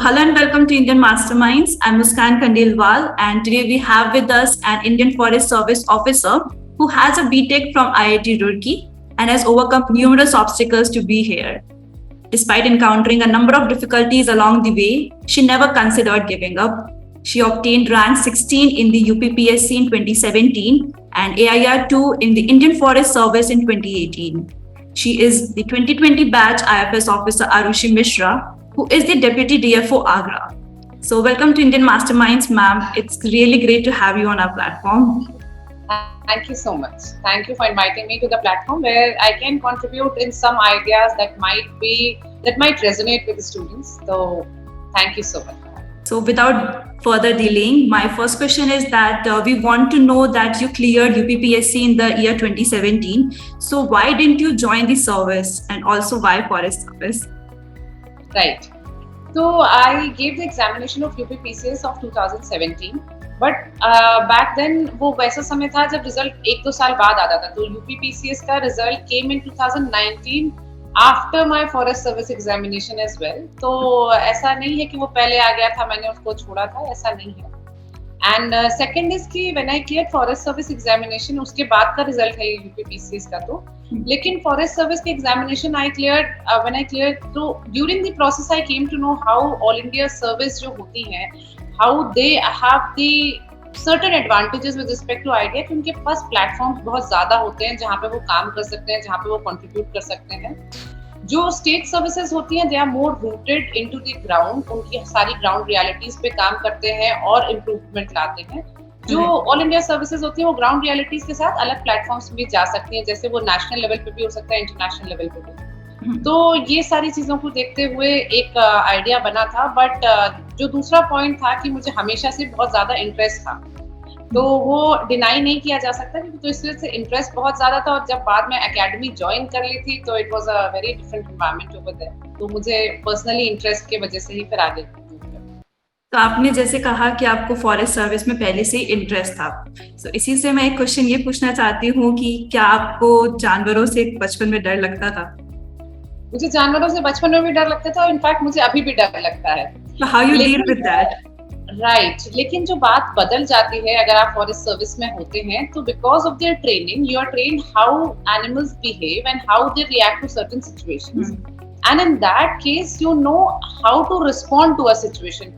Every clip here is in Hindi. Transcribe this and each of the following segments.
hello and welcome to Indian Masterminds. I'm Muskan Kandilwal, and today we have with us an Indian Forest Service officer who has a BTech from IIT Roorkee and has overcome numerous obstacles to be here. Despite encountering a number of difficulties along the way, she never considered giving up. She obtained rank 16 in the UPPSC in 2017 and AIR 2 in the Indian Forest Service in 2018. She is the 2020 batch IFS officer Arushi Mishra, who is the Deputy DFO Agra. So welcome to Indian Masterminds, ma'am. It's really great to have you on our platform. Thank you so much. Thank you for inviting me to the platform where I can contribute in some ideas that might resonate with the students. So thank you so much. So without further delaying, my first question is that we want to know that you cleared UPPSC in the year 2017. So why didn't you join the service, and also why Forest Service? Right. So I gave the examination of UPPCS of 2017. But back then वो वैसा समय था जब रिजल्ट 1-2 साल बाद आता था. तो यूपीपीसीएस का result came in 2019 after my forest service examination as well. तो ऐसा नहीं है कि वो पहले आ गया था, मैंने उसको छोड़ा था, ऐसा नहीं है. एंड सेकंड इज कि when I clear forest service examination, उसके बाद का रिजल्ट है यूपीपीसीएस का. तो लेकिन फॉरेस्ट सर्विस के examination I clear when I clear. तो during the process I came to know how all India service जो होती है, how they have the certain advantages with respect to idea कि उनके पास प्लेटफॉर्म्स बहुत ज्यादा होते हैं जहाँ पे वो काम कर सकते हैं, जहाँ पे वो कंट्रीब्यूट कर सकते हैं. जो स्टेट सर्विसेज होती हैं, they are more rooted into the ground, उनकी सारी ग्राउंड रियलिटीज पे काम करते हैं और इम्प्रूवमेंट लाते हैं. जो ऑल इंडिया सर्विसेज होती हैं वो ग्राउंड रियलिटीज के साथ अलग प्लेटफॉर्म्स भी जा सकती हैं, जैसे वो नेशनल लेवल पे भी हो सकता है, इंटरनेशनल लेवल पे भी. तो ये सारी चीजों को देखते हुए एक आइडिया बना था. बट जो दूसरा पॉइंट था कि मुझे हमेशा से बहुत ज्यादा इंटरेस्ट था, तो वो डिनाई नहीं किया जा सकता, क्योंकि तो इस वजह से इंटरेस्ट बहुत ज्यादा था. और जब बाद में एकेडमी ज्वाइन कर ली थी तो it was a very different environment over there. तो मुझे पर्सनली इंटरेस्ट के वजह से ही फिर आगे. तो आपने जैसे कहा कि आपको फॉरेस्ट सर्विस में पहले से ही इंटरेस्ट था, तो इसी से मैं एक क्वेश्चन ये पूछना चाहती हूँ कि क्या आपको जानवरों से बचपन में डर लगता था? मुझे जानवरों से बचपन में भी डर लगता था, इनफैक्ट मुझे अभी भी डर लगता है. How you deal with that? Right. लेकिन जो बात बदल जाती है अगर आप फॉरेस्ट सर्विस में होते हैं, तो because of their training you are trained how animals behave and how they react to certain situations, and in that case you know how to respond to a situation.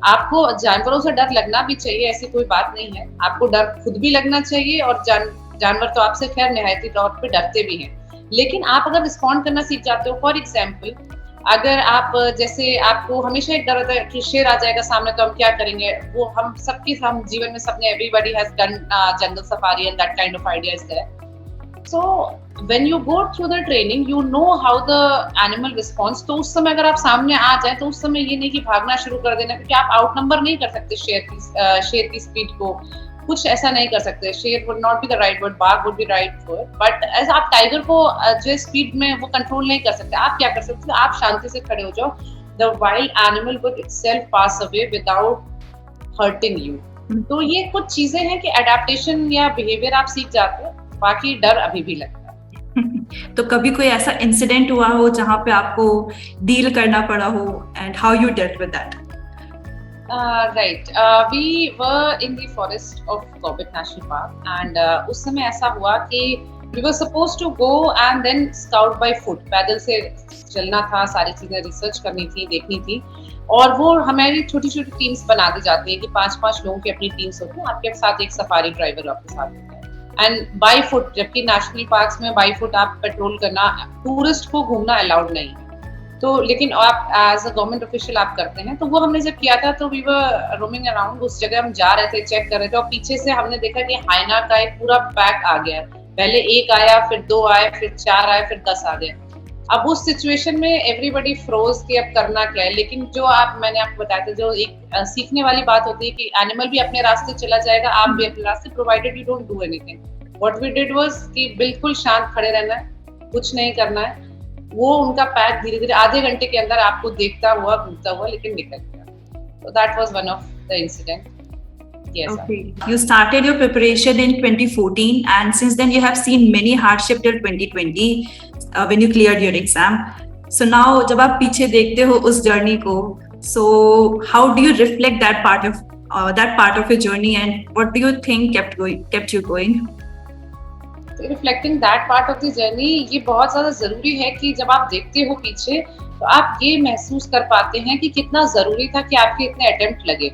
आपको जानवरों से डर लगना भी चाहिए, ऐसी कोई बात नहीं है. आपको डर खुद भी लगना चाहिए, और जानवर तो आपसे खैर निहायती तौर पे डरते भी हैं. लेकिन आप अगर रिस्पॉन्ड करना सीख जाते हो, फॉर एग्जाम्पल अगर आप जैसे आपको हमेशा एक डर होता है कि शेर आ जाएगा सामने तो हम क्या करेंगे. वो हम जीवन में सबने everybody has done jungle safari and that kind of idea is there. So when you go through the training you know how the animal response. तो उस समय अगर आप सामने आ जाए तो उस समय ये नहीं कि भागना शुरू कर देना, क्योंकि आप आउटनंबर नहीं कर सकते शेर की स्पीड को. कुछ ऐसा नहीं कर सकते. Sher would not be the right word, bagh would be right word. But as आप टाइगर को जो स्पीड में वो कंट्रोल नहीं कर सकते. आप क्या कर सकते हो, आप शांति से खड़े हो जाओ. The wild animal would itself pass away without hurting you. तो ये कुछ चीजें हैं कि एडेप्टेशन या बिहेवियर आप सीख जाते हो, बाकी डर अभी भी लगता है. तो कभी कोई ऐसा इंसिडेंट हुआ हो जहाँ पे आपको डील करना पड़ा हो, and how you dealt with that? Right. We were in the forest of Corbett National Park, and उस समय ऐसा हुआ कि we were supposed to go and then scout by foot. पैदल से चलना था, सारी चीजें रिसर्च करनी थी, देखनी थी. और वो हमारी छोटी छोटी टीम्स बना दी जाती है कि 5-5 लोगों की अपनी टीम्स होती है. आपके साथ एक सफारी ड्राइवर आपके साथ होता है, एंड बाई फुट. जबकि नेशनल पार्क्स में बाई फुट आप पेट्रोल करना, टूरिस्ट को घूमना अलाउड नहीं है. तो लेकिन आप एज अ गवर्नमेंट ऑफिशियल आप करते हैं. तो वो हमने जब किया था तो वी वर रोमिंग अराउंड. उस जगह हम जा रहे थे, चेक कर रहे थे, और पीछे से हमने देखा कि हाइना का एक पूरा पैक आ गया. पहले 1 आया, फिर 2 आए, फिर 4 आए, फिर 10 आ गए. अब उस सिचुएशन में एवरीबडी फ्रोज कि अब करना क्या है. लेकिन जो मैंने आपको बताया था, जो एक सीखने वाली बात होती है कि एनिमल भी अपने रास्ते चला जाएगा, आप भी अपने रास्ते, provided you don't do anything. What we did was कि बिल्कुल शांत खड़े रहना है, कुछ नहीं करना है. वो उनका पैक धीरे धीरे आधे घंटे के अंदर आपको देखता हुआ घूमता हुआ लेकिन निकल गया. So that was one of the incident. Yes. Okay. You started your preparation in 2014, and since then you have seen many hardship till 2020 when you cleared your exam. So now जब आप पीछे देखते हो उस जर्नी को, So how do you reflect that part of your journey, and what do you think kept you going? Reflecting that part of the journey, ये बहुत ज़्यादा ज़रूरी है कि जब आप देखते हो पीछे तो आप ये महसूस कर पाते हैं कि कितना ज़रूरी था कि आपके इतने अटेम्प्ट लगे।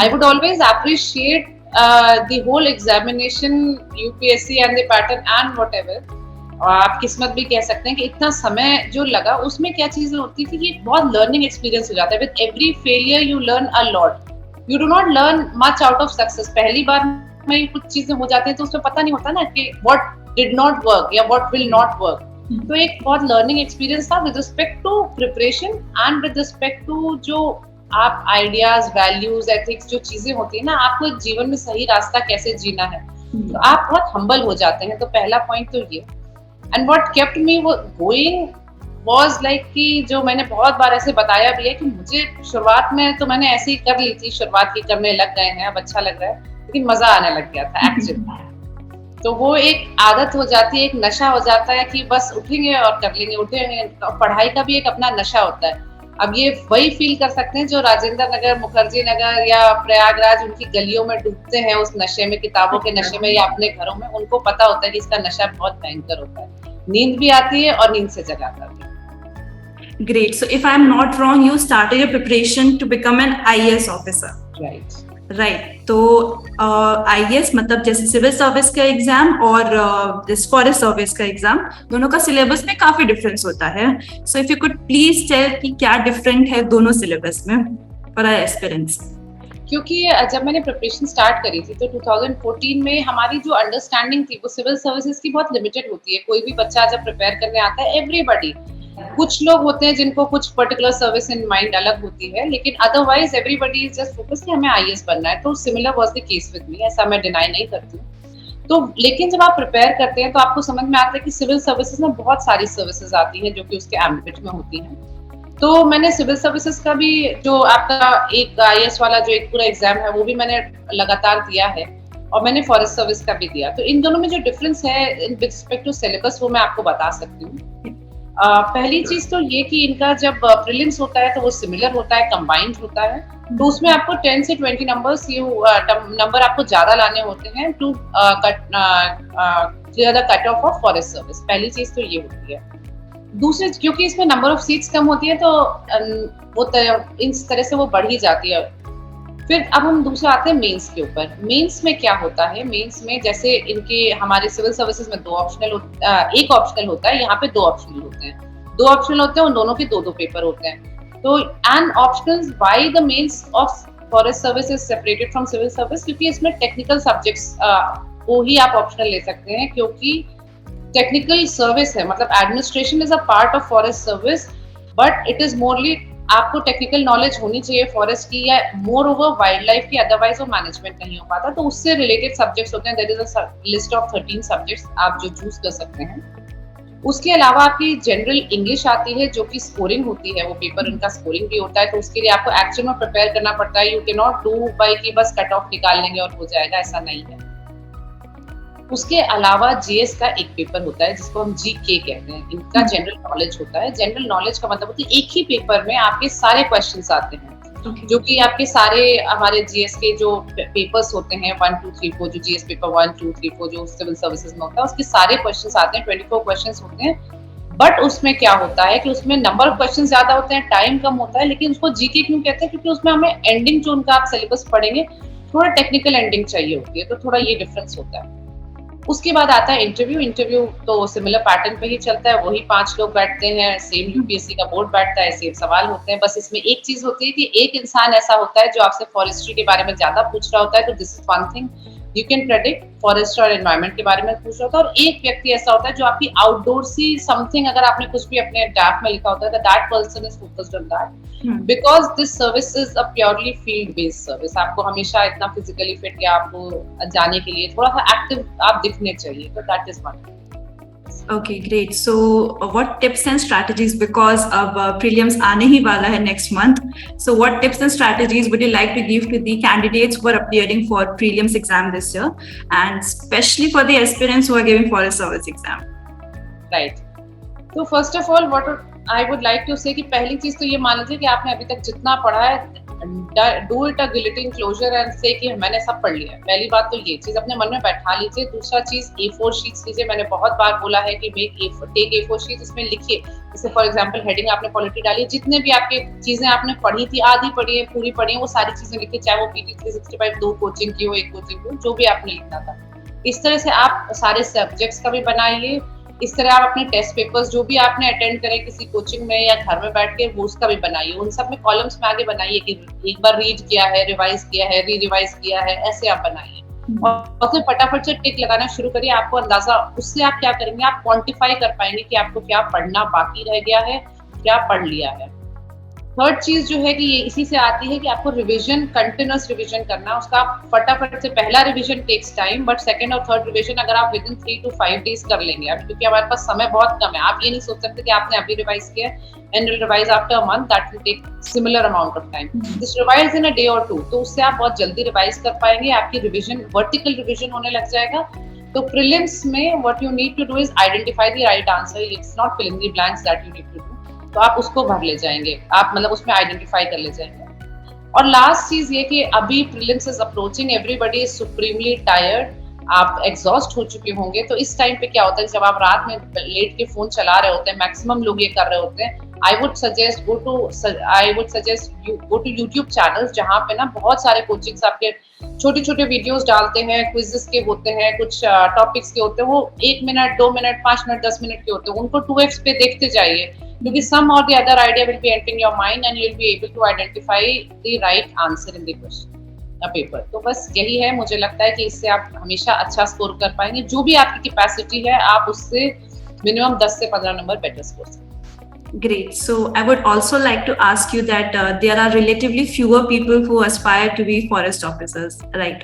I would always appreciate the whole examination, UPSC and the pattern and whatever, और आप किस्मत भी कह सकते हैं कि इतना समय जो लगा उसमें क्या चीज़ें होती थी कि बहुत लर्निंग एक्सपीरियंस हो जाता है। With every failure you learn a lot, you do not learn much out of success. पहली बार में कुछ चीजें हो जाती हैं तो उसमें पता नहीं होता ना कि व्हाट डिड नॉट वर्क या व्हाट विल नॉट वर्क। तो एक बहुत लर्निंग एक्सपीरियंस था with respect to preparation and with respect to जो आप आइडियाज, वैल्यूज, एथिक्स, जो चीजें होती है ना, आपको एक जीवन में सही रास्ता कैसे जीना है, तो आप बहुत हम्बल हो जाते हैं। तो पहला पॉइंट तो ये। And what kept me going was like कि जो मैंने बहुत बार ऐसे बताया भी है कि मुझे शुरुआत में तो मैंने ऐसे ही कर ली थी, शुरुआत की करने लग गए हैं, अब अच्छा लग रहा है, लेकिन मजा आने लग गया था एक्चुअली। तो वो एक आदत हो जाती है, एक नशा हो जाता है कि बस उठेंगे और कर लेंगे, उठेंगे। पढ़ाई का भी एक अपना नशा होता है। अब ये वही फील कर सकते हैं जो राजेंद्र नगर, मुखर्जी नगर या प्रयागराज उनकी गलियों में डूबते हैं उस नशे में, किताबों के नशे में या अपने घरों में। उनको पता होता है कि इसका नशा बहुत भयंकर होता है, नींद भी आती है और नींद से जगाता भी। Great. So if I'm not wrong, you started your preparation to become an IAS officer. Right. Right. तो IAS मतलब जैसे सिविल सर्विस का एग्जाम और फॉरेस्ट सर्विस का एग्जाम, दोनों का सिलेबस में काफी डिफरेंस होता है। So if you could please tell कि क्या डिफरेंट है दोनों सिलेबस में फॉर आवर एस्पिरेंट्स। क्योंकि जब मैंने प्रिपरेशन स्टार्ट करी थी तो 2014 में हमारी जो अंडरस्टैंडिंग थी वो सिविल सर्विसेज की बहुत लिमिटेड होती है। कोई भी बच्चा जब प्रिपेयर करने आता है, एवरीबॉडी, कुछ लोग होते हैं जिनको कुछ पर्टिकुलर सर्विस इन माइंड अलग होती है, लेकिन otherwise everybody is just focus कि हमें IAS बनना है। तो similar was the case with me, ऐसा मैं डिनाई नहीं करती हूँ। तो लेकिन जब आप प्रिपेयर करते हैं तो आपको समझ में आता है कि सिविल सर्विसेज में बहुत सारी सर्विसेज आती हैं जो कि उसके एम्बिट में होती हैं। तो मैंने सिविल सर्विसेज का भी जो आपका एक IAS वाला जो एक पूरा एग्जाम है वो भी मैंने लगातार दिया है, और मैंने फॉरेस्ट सर्विस का भी दिया। तो इन दोनों में जो डिफरेंस है इन रिस्पेक्ट टू सिलेबस वो मैं आपको बता सकती हूँ। पहली चीज तो ये कि इनका जब प्रीलिम्स होता है तो वो सिमिलर होता है, कंबाइंड होता है। तो उसमें आपको 10 से 20 नंबर आपको ज्यादा लाने होते हैं to clear the cut off of forest service. पहली चीज तो ये होती है। दूसरी, क्योंकि इसमें नंबर ऑफ सीट्स कम होती है तो वो इस तरह से वो बढ़ ही जाती है। फिर अब हम दूसरा आते हैं मेंस के ऊपर। मेंस में क्या होता है, मेंस में जैसे इनके हमारे सिविल सर्विसेज में एक ऑप्शनल होता है, यहाँ पे 2 ऑप्शनल होते हैं। 2 ऑप्शनल होते हैं और दोनों के 2 पेपर होते हैं। तो and optionals, why the mains of forest service is separated from civil service, क्योंकि इसमें टेक्निकल सब्जेक्ट्स वो ही आप ऑप्शनल ले सकते हैं, क्योंकि टेक्निकल सर्विस है, मतलब administration is a part of forest service, but it is morally आपको टेक्निकल नॉलेज होनी चाहिए फॉरेस्ट की, या मोर ओवर वाइल्ड लाइफ की, अदरवाइज वो मैनेजमेंट नहीं हो पाता। तो उससे रिलेटेड सब्जेक्ट्स होते हैं। There is a list of 13 subjects आप जो चूज कर सकते हैं। उसके अलावा आपकी जनरल इंग्लिश आती है जो कि स्कोरिंग होती है, वो पेपर उनका स्कोरिंग भी होता है। तो उसके लिए आपको एक्चुअल में प्रिपेयर करना पड़ता है। You can not do by कि बस कट ऑफ निकाल लेंगे और हो जाएगा, ऐसा नहीं है। उसके अलावा GS का एक पेपर होता है जिसको हम GK कहते हैं। इनका जनरल नॉलेज होता है। जनरल नॉलेज का मतलब होता है एक ही पेपर में आपके सारे क्वेश्चंस आते हैं, जो कि आपके सारे हमारे GS के जो पेपर्स होते हैं 1 2 3 4, जो GS पेपर 1 2 3 4 जो सिविल सर्विसेज में होता है, उसके सारे क्वेश्चंस आते हैं। 24 क्वेश्चंस होते हैं। बट उसमें क्या होता है कि उसमें नंबर ऑफ क्वेश्चन ज्यादा होते हैं, टाइम कम होता है। लेकिन उसको GK क्यों कहते हैं? क्योंकि उसमें हमें एंडिंग जो उनका आप सिलेबस पढ़ेंगे थोड़ा टेक्निकल एंडिंग चाहिए होती है। तो थोड़ा ये डिफरेंस होता है। उसके बाद आता है इंटरव्यू तो सिमिलर पैटर्न पे ही चलता है। वही 5 लोग बैठते हैं, सेम UPSC का बोर्ड बैठता है, सेम सवाल होते हैं। बस इसमें एक चीज होती है कि एक इंसान ऐसा होता है जो आपसे फॉरेस्ट्री के बारे में ज्यादा पूछ रहा होता है। तो this is one thing you can predict, forest और एनवायरमेंट के बारे में पूछ रहा होता है। और एक व्यक्ति ऐसा होता है जो आपकी आउटडोर सी समथिंग, अगर आपने कुछ भी अपने ड्राफ्ट में लिखा होता है, that person is focused on that, because this service is a purely field based service. आपको हमेशा इतना फिजिकली फिट या आपको जाने के लिए थोड़ा सा एक्टिव आप दिखने चाहिए। तो that is one. Okay, great. So, what tips and strategies, because of prelims आने ही वाला है next month. So, what tips and strategies would you like to give to the candidates who are appearing for prelims exam this year, and especially for the aspirants who are giving forest service exam? Right. So, first of all, what I would like to say कि पहली चीज तो ये मान लीजिए कि आपने अभी तक जितना पढ़ा है, do it a guillotine closure and से कि मैंने सब पढ़ लिया। पहली बात तो ये चीज अपने मन में बैठा लीजिए। दूसरा चीज A4 शीट्स लीजिए। मैंने बहुत बार बोला है कि टेक A4 शीट्स, इसमें लिखिए। जैसे फॉर एग्जांपल हेडिंग आपने पॉलिटी डाली, जितने भी आपके चीजें आपने पढ़ी थी, आधी पढ़ी है, पूरी पढ़ी है, वो सारी चीजें लिखिए। चाहे वो PT 365 2 कोचिंग की हो, 1 कोचिंग की हो, जो भी आपने लिखना था। इस तरह से आप सारे सब्जेक्ट्स का भी बनाइए। इस तरह आप अपने टेस्ट पेपर्स जो भी आपने अटेंड करे किसी कोचिंग में या घर में बैठ के, वो उसका भी बनाइए। उन सब में कॉलम्स में आगे बनाइए कि एक बार रीड किया है, रिवाइज किया है, री रिवाइज किया है, ऐसे आप बनाइए। और फिर फटाफट से टिक लगाना शुरू करिए। आपको अंदाजा, उससे आप क्या करेंगे, आप क्वांटिफाई कर पाएंगे कि आपको क्या पढ़ना बाकी रह गया है, क्या पढ़ लिया है। थर्ड चीज जो है कि ये इसी से आती है कि आपको रिवीजन, कंटिन्यूअस रिवीजन करना। उसका फटाफट से पहला revision takes time, but second और थर्ड रिवीजन अगर आप विद इन 3 to 5 डेज कर लेंगे, अब क्योंकि हमारे पास समय बहुत कम है। आप ये नहीं सोच सकते कि आपने अभी रिवाइज किया and will revise after a month, that will take similar amount of time. This revise in a day और 2, तो उससे आप बहुत जल्दी रिवाइज कर पाएंगे। आपकी रिवीजन वर्टिकल रिवीजन होने लग जाएगा। तो प्रीलिम्स में what you need to do is identify the right answer. It's not fill in the blanks that you need to do, तो आप उसको भर ले जाएंगे, आप मतलब उसमें आइडेंटिफाई कर ले जाएंगे। और लास्ट चीज ये कि अभी prelims is approaching, everybody is supremely tired, आप एग्जॉस्ट हो चुके होंगे। तो इस टाइम पे क्या होता है, जब आप रात में लेट के फोन चला रहे होते हैं, मैक्सिमम लोग ये कर रहे होते हैं, I would suggest go to YouTube channels, जहाँ पे ना बहुत सारे कोचिंग्स आपके छोटे छोटे वीडियोस डालते हैं, क्विजेस के होते हैं, कुछ टॉपिक्स के होते हैं, वो 1 मिनट 2 मिनट 5 मिनट 10 मिनट के होते हैं। उनको 2x पे देखते जाइए, क्योंकि some or the other idea will be entering your mind and you'll be able to identify the right answer in the question paper। तो बस यही है, मुझे लगता है कि इससे आप हमेशा अच्छा स्कोर कर पाएंगे। जो भी आपकी कैपेसिटी है, आप उससे मिनिमम 10 से 15 नंबर बेटर स्कोर करेंगे। Great. So I would also like to ask you that there are relatively fewer people who aspire to be forest officers, right?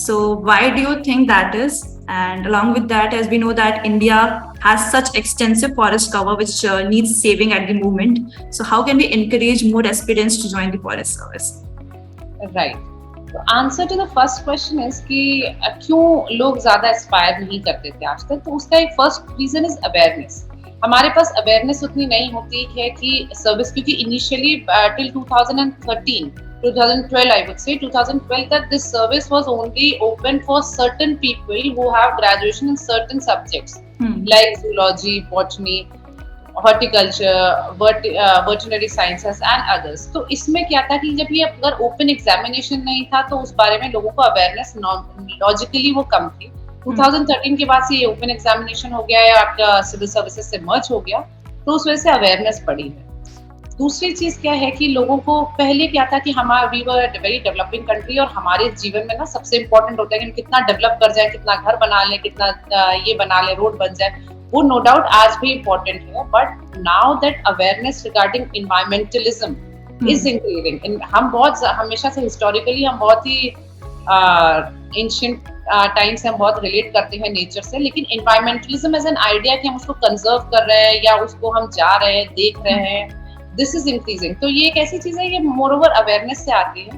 So why do you think that is? And along with that, as we know that India has such extensive forest cover which needs saving at the moment. So how can we encourage more aspirants to join the forest service? Right. तो answer to the first question is कि क्यों लोग ज्यादा एस्पायर नहीं करते थे आज तक। तो उसका एक फर्स्ट रीजन इज अवेयरनेस। हमारे पास अवेयरनेस उतनी नहीं होती है कि सर्विस, क्योंकि initially till 2013 2012 I would say 2012 that this service was only open for certain people who have graduation in certain subjects like zoology, botany, horticulture, veterinary sciences and others। तो इसमें क्या था कि जब ये अगर ओपन एग्जामिनेशन नहीं था तो उस बारे में लोगों को अवेयरनेस लॉजिकली वो कम थी। 2013 के बाद से ये ओपन एग्जामिनेशन हो गया या आपका सिविल सर्विसेज से मर्ज हो गया, तो उस वजह से अवेयरनेस बढ़ी है। दूसरी चीज क्या है कि लोगों को पहले क्या था कि we were very developing country, और हमारे जीवन में ना सबसे इम्पोर्टेंट होता है कि हम कितना डेवलप कर जाए, कितना घर बना लें, कितना ये बना लें, रोड बन जाए। वो नो डाउट आज भी इम्पोर्टेंट है, but now that awareness regarding environmentalism is increasing. हम बहुत हमेशा से हिस्टोरिकली हम बहुत ही एंशिएंट टाइम से हम बहुत रिलेट करते हैं नेचर से, लेकिन एनवायरमेंटलिज्म एज एन आइडिया कि हम उसको कंजर्व कर रहे हैं या उसको हम जा रहे हैं, देख रहे हैं, दिस इज इंक्रीजिंग। तो ये एक ऐसी चीज है, ये मोर ओवर अवेयरनेस से आती है।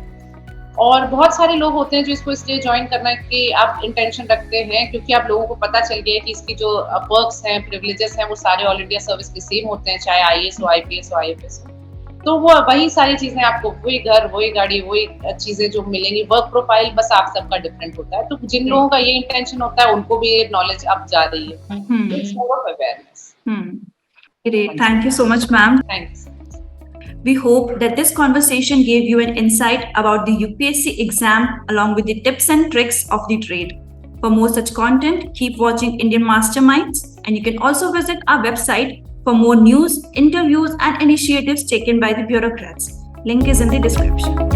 और बहुत सारे लोग होते हैं जो इसको इसलिए ज्वाइन करना की आप इंटेंशन रखते हैं, क्योंकि आप लोगों को पता चल गया है कि इसकी जो पर्क्स हैं, प्रिविलेजेस हैं, वो सारे ऑल इंडिया सर्विस के सेम होते हैं, चाहे IAS हो, IPS हो, IFS हो। तो वो वही सारी चीजें आपको, वही घर, वही गाड़ी, वही चीजें जो मिलेंगी, वर्क प्रोफाइल बस आप सबका डिफरेंट होता है। तो जिन लोगों का ये इंटेंशन होता है उनको भी ये नॉलेज अब जा रही है। It's more of awareness. Great. Thank you so much, ma'am. Thanks. We hope that this conversation gave you an insight about the UPSC exam along with the tips and tricks of the trade. For more such content, keep watching Indian Masterminds, and you can also visit our website for more news, interviews, and initiatives taken by the bureaucrats. Link is in the description.